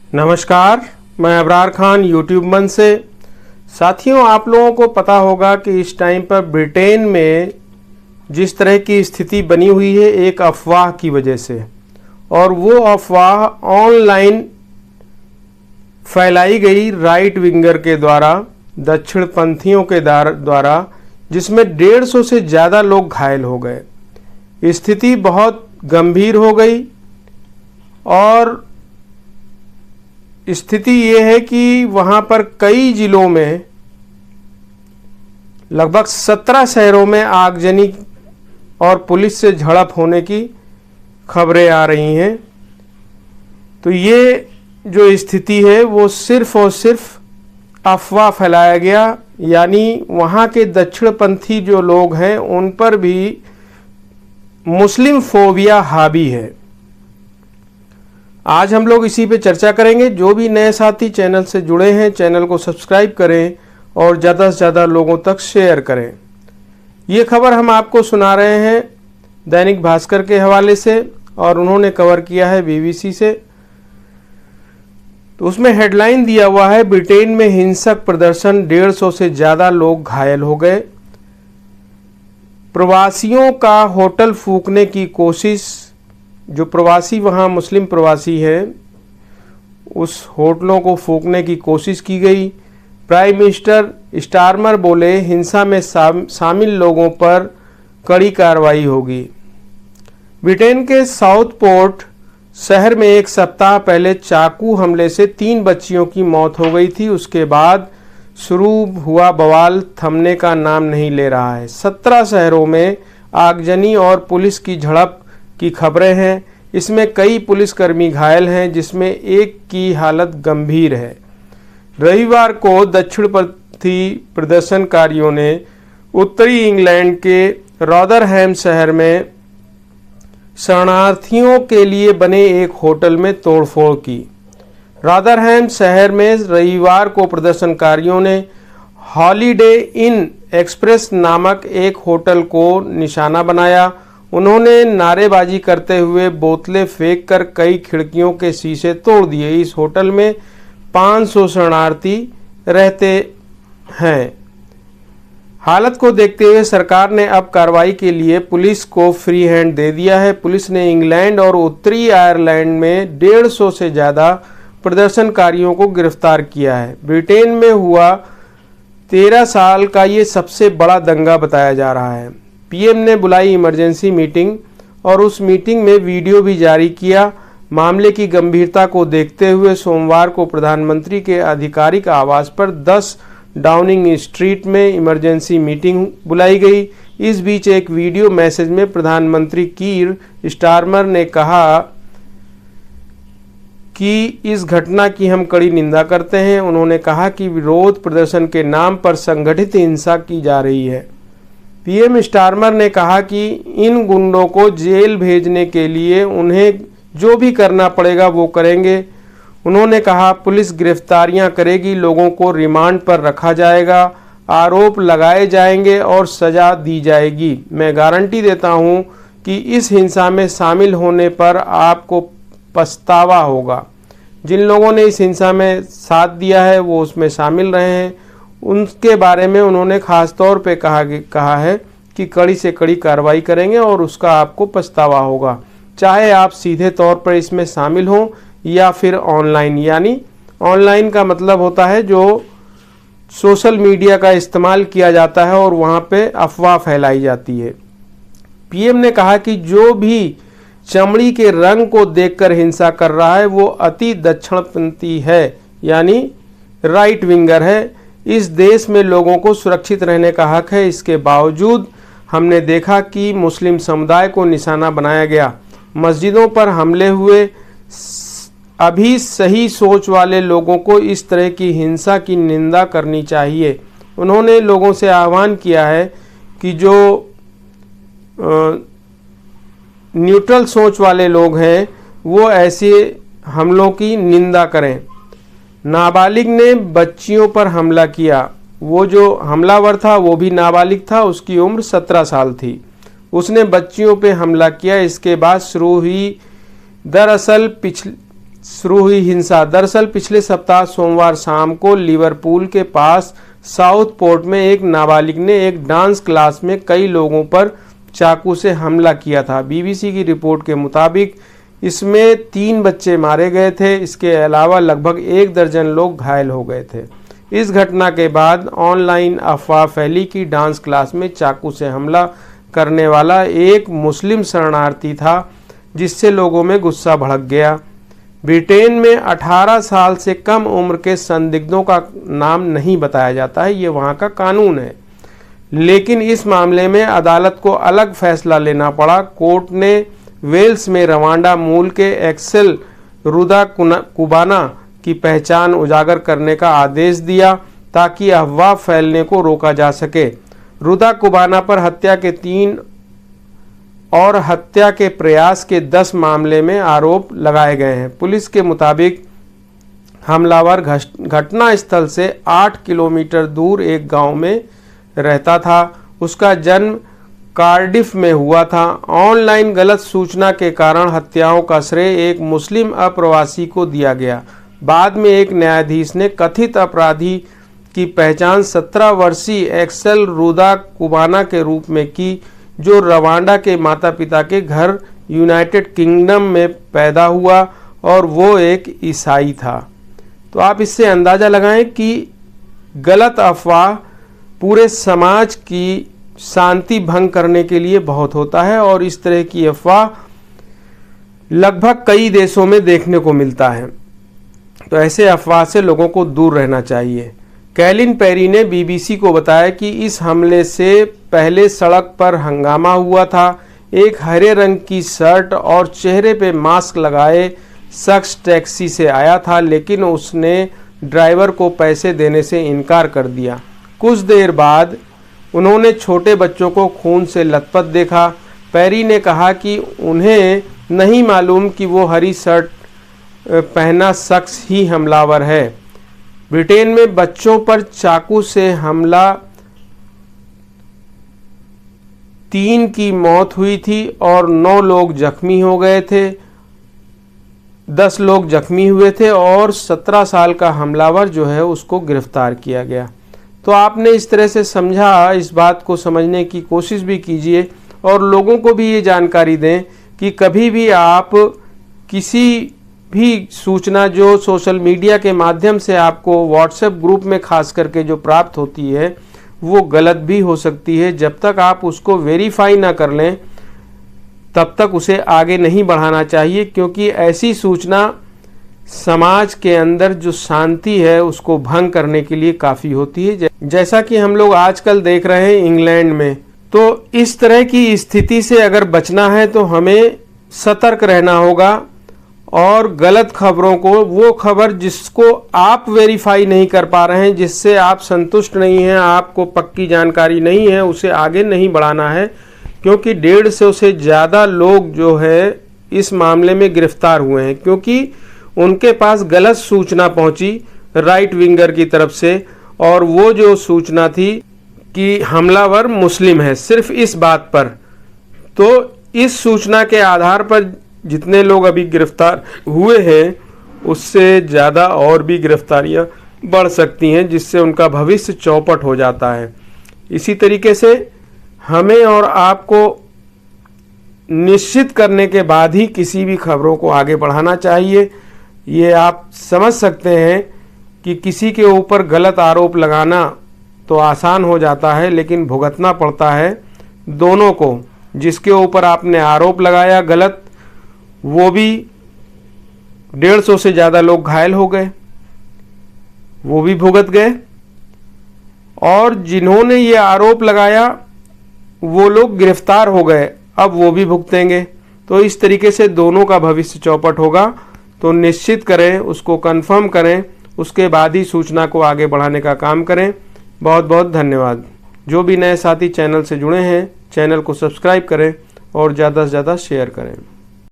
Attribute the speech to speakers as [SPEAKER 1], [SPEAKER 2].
[SPEAKER 1] नमस्कार, मैं अबरार खान यूट्यूब मन से। साथियों, आप लोगों को पता होगा कि इस टाइम पर ब्रिटेन में जिस तरह की स्थिति बनी हुई है एक अफवाह की वजह से, और वो अफवाह ऑनलाइन फैलाई गई राइट विंगर के द्वारा, दक्षिणपंथियों के द्वारा, जिसमें 150 से ज़्यादा लोग घायल हो गए। स्थिति बहुत गंभीर हो गई और स्थिति ये है कि वहाँ पर कई जिलों में लगभग 17 शहरों में आगजनी और पुलिस से झड़प होने की खबरें आ रही हैं। तो ये जो स्थिति है वो सिर्फ और सिर्फ अफवाह फैलाया गया, यानी वहाँ के दक्षिणपंथी जो लोग हैं उन पर भी मुस्लिम फोबिया हावी है। आज हम लोग इसी पे चर्चा करेंगे। जो भी नए साथी चैनल से जुड़े हैं, चैनल को सब्सक्राइब करें और ज़्यादा से ज़्यादा लोगों तक शेयर करें। ये खबर हम आपको सुना रहे हैं दैनिक भास्कर के हवाले से, और उन्होंने कवर किया है BBC से। तो उसमें हेडलाइन दिया हुआ है, ब्रिटेन में हिंसक प्रदर्शन, 150 से ज़्यादा लोग घायल हो गए। प्रवासियों का होटल फूंकने की कोशिश। जो प्रवासी वहाँ मुस्लिम प्रवासी हैं, उस होटलों को फूंकने की कोशिश की गई। प्राइम मिनिस्टर स्टारमर बोले, हिंसा में शामिल लोगों पर कड़ी कार्रवाई होगी। ब्रिटेन के साउथपोर्ट शहर में एक सप्ताह पहले चाकू हमले से 3 बच्चियों की मौत हो गई थी। उसके बाद शुरू हुआ बवाल थमने का नाम नहीं ले रहा है। 17 शहरों में आगजनी और पुलिस की झड़प की खबरें हैं। इसमें कई पुलिसकर्मी घायल हैं, जिसमें एक की हालत गंभीर है। रविवार को दक्षिणपंथी प्रदर्शनकारियों ने उत्तरी इंग्लैंड के रॉदरहैम शहर में शरणार्थियों के लिए बने एक होटल में तोड़फोड़ की। रॉदरहैम शहर में रविवार को प्रदर्शनकारियों ने हॉलीडे इन एक्सप्रेस नामक एक होटल को निशाना बनाया। उन्होंने नारेबाजी करते हुए बोतलें फेंककर कई खिड़कियों के शीशे तोड़ दिए। इस होटल में 500 शरणार्थी रहते हैं। हालत को देखते हुए सरकार ने अब कार्रवाई के लिए पुलिस को फ्री हैंड दे दिया है। पुलिस ने इंग्लैंड और उत्तरी आयरलैंड में 150 से ज़्यादा प्रदर्शनकारियों को गिरफ्तार किया है। ब्रिटेन में हुआ 13 साल का ये सबसे बड़ा दंगा बताया जा रहा है। PM ने बुलाई इमरजेंसी मीटिंग और उस मीटिंग में वीडियो भी जारी किया। मामले की गंभीरता को देखते हुए सोमवार को प्रधानमंत्री के आधिकारिक आवास पर 10 डाउनिंग स्ट्रीट में इमरजेंसी मीटिंग बुलाई गई। इस बीच एक वीडियो मैसेज में प्रधानमंत्री कीर स्टारमर ने कहा कि इस घटना की हम कड़ी निंदा करते हैं। उन्होंने कहा कि विरोध प्रदर्शन के नाम पर संगठित हिंसा की जा रही है। PM स्टारमर ने कहा कि इन गुंडों को जेल भेजने के लिए उन्हें जो भी करना पड़ेगा वो करेंगे। उन्होंने कहा, पुलिस गिरफ्तारियां करेगी, लोगों को रिमांड पर रखा जाएगा, आरोप लगाए जाएंगे और सजा दी जाएगी। मैं गारंटी देता हूं कि इस हिंसा में शामिल होने पर आपको पछतावा होगा। जिन लोगों ने इस हिंसा में साथ दिया है वो उसमें शामिल रहे हैं, उनके बारे में उन्होंने ख़ास तौर पे कहा है कि कड़ी से कड़ी कार्रवाई करेंगे और उसका आपको पछतावा होगा, चाहे आप सीधे तौर पर इसमें शामिल हों या फिर ऑनलाइन। यानी ऑनलाइन का मतलब होता है जो सोशल मीडिया का इस्तेमाल किया जाता है और वहाँ पे अफवाह फैलाई जाती है। PM ने कहा कि जो भी चमड़ी के रंग को देखकर हिंसा कर रहा है वो अति दक्षिणपंथी है, यानी राइट विंगर है। इस देश में लोगों को सुरक्षित रहने का हक है। इसके बावजूद हमने देखा कि मुस्लिम समुदाय को निशाना बनाया गया, मस्जिदों पर हमले हुए। अभी सही सोच वाले लोगों को इस तरह की हिंसा की निंदा करनी चाहिए। उन्होंने लोगों से आह्वान किया है कि जो न्यूट्रल सोच वाले लोग हैं वो ऐसे हमलों की निंदा करें। नाबालिग ने बच्चियों पर हमला किया। वो जो हमलावर था वो भी नाबालिग था, उसकी उम्र 17 साल थी। उसने बच्चियों पे हमला किया। इसके बाद शुरू हुई दरअसल शुरू हुई हिंसा। दरअसल पिछले सप्ताह सोमवार शाम को लिवरपूल के पास साउथपोर्ट में एक नाबालिग ने एक डांस क्लास में कई लोगों पर चाकू से हमला किया था। बीबीसी की रिपोर्ट के मुताबिक इसमें 3 बच्चे मारे गए थे। इसके अलावा लगभग 1 दर्जन लोग घायल हो गए थे। इस घटना के बाद ऑनलाइन अफवाह फैली कि डांस क्लास में चाकू से हमला करने वाला एक मुस्लिम शरणार्थी था, जिससे लोगों में गुस्सा भड़क गया। ब्रिटेन में 18 साल से कम उम्र के संदिग्धों का नाम नहीं बताया जाता है, ये वहाँ का कानून है। लेकिन इस मामले में अदालत को अलग फैसला लेना पड़ा। कोर्ट ने वेल्स में रवांडा मूल के एक्सेल रुदाकुबाना की पहचान उजागर करने का आदेश दिया ताकि अफवाह फैलने को रोका जा सके। रुदाकुबाना पर हत्या के 3 और हत्या के प्रयास के 10 मामले में आरोप लगाए गए हैं। पुलिस के मुताबिक हमलावर घटना स्थल से 8 किलोमीटर दूर एक गांव में रहता था। उसका जन्म कार्डिफ में हुआ था। ऑनलाइन गलत सूचना के कारण हत्याओं का श्रेय एक मुस्लिम अप्रवासी को दिया गया। बाद में एक न्यायाधीश ने कथित अपराधी की पहचान 17 वर्षीय एक्सेल रुदाकुबाना के रूप में की, जो रवांडा के माता पिता के घर यूनाइटेड किंगडम में पैदा हुआ और वो एक ईसाई था। तो आप इससे अंदाज़ा लगाएं कि गलत अफवाह पूरे समाज की शांति भंग करने के लिए बहुत होता है और इस तरह की अफवाह लगभग कई देशों में देखने को मिलता है। तो ऐसे अफवाह से लोगों को दूर रहना चाहिए। कैलिन पेरी ने बीबीसी को बताया कि इस हमले से पहले सड़क पर हंगामा हुआ था। एक हरे रंग की शर्ट और चेहरे पे मास्क लगाए शख्स टैक्सी से आया था, लेकिन उसने ड्राइवर को पैसे देने से इनकार कर दिया। कुछ देर बाद उन्होंने छोटे बच्चों को खून से लथपथ देखा। पेरी ने कहा कि उन्हें नहीं मालूम कि वो हरी शर्ट पहना शख्स ही हमलावर है। ब्रिटेन में बच्चों पर चाकू से हमला 3 की मौत हुई थी और 9 लोग जख्मी हो गए थे। 10 लोग जख्मी हुए थे और 17 साल का हमलावर जो है उसको गिरफ्तार किया गया। तो आपने इस तरह से समझा, इस बात को समझने की कोशिश भी कीजिए और लोगों को भी ये जानकारी दें कि कभी भी आप किसी भी सूचना जो सोशल मीडिया के माध्यम से आपको व्हाट्सएप ग्रुप में खास करके जो प्राप्त होती है वो गलत भी हो सकती है। जब तक आप उसको वेरीफाई ना कर लें तब तक उसे आगे नहीं बढ़ाना चाहिए, क्योंकि ऐसी सूचना समाज के अंदर जो शांति है उसको भंग करने के लिए काफ़ी होती है। जैसा कि हम लोग आजकल देख रहे हैं इंग्लैंड में, तो इस तरह की स्थिति से अगर बचना है तो हमें सतर्क रहना होगा और गलत खबरों को, वो खबर जिसको आप वेरीफाई नहीं कर पा रहे हैं, जिससे आप संतुष्ट नहीं हैं, आपको पक्की जानकारी नहीं है, उसे आगे नहीं बढ़ाना है। क्योंकि 150 से ज़्यादा लोग जो है इस मामले में गिरफ्तार हुए हैं, क्योंकि उनके पास गलत सूचना पहुंची राइट विंगर की तरफ से, और वो जो सूचना थी कि हमलावर मुस्लिम है, सिर्फ इस बात पर। तो इस सूचना के आधार पर जितने लोग अभी गिरफ्तार हुए हैं उससे ज़्यादा और भी गिरफ्तारियां बढ़ सकती हैं, जिससे उनका भविष्य चौपट हो जाता है। इसी तरीके से हमें और आपको निश्चित करने के बाद ही किसी भी खबरों को आगे बढ़ाना चाहिए। ये आप समझ सकते हैं कि किसी के ऊपर गलत आरोप लगाना तो आसान हो जाता है, लेकिन भुगतना पड़ता है दोनों को। जिसके ऊपर आपने आरोप लगाया गलत, वो भी 150 से ज़्यादा लोग घायल हो गए, वो भी भुगत गए, और जिन्होंने ये आरोप लगाया वो लोग गिरफ्तार हो गए, अब वो भी भुगतेंगे। तो इस तरीके से दोनों का भविष्य चौपट होगा। तो निश्चित करें, उसको कंफर्म करें, उसके बाद ही सूचना को आगे बढ़ाने का काम करें। बहुत बहुत धन्यवाद। जो भी नए साथी चैनल से जुड़े हैं, चैनल को सब्सक्राइब करें और ज़्यादा से ज़्यादा शेयर करें।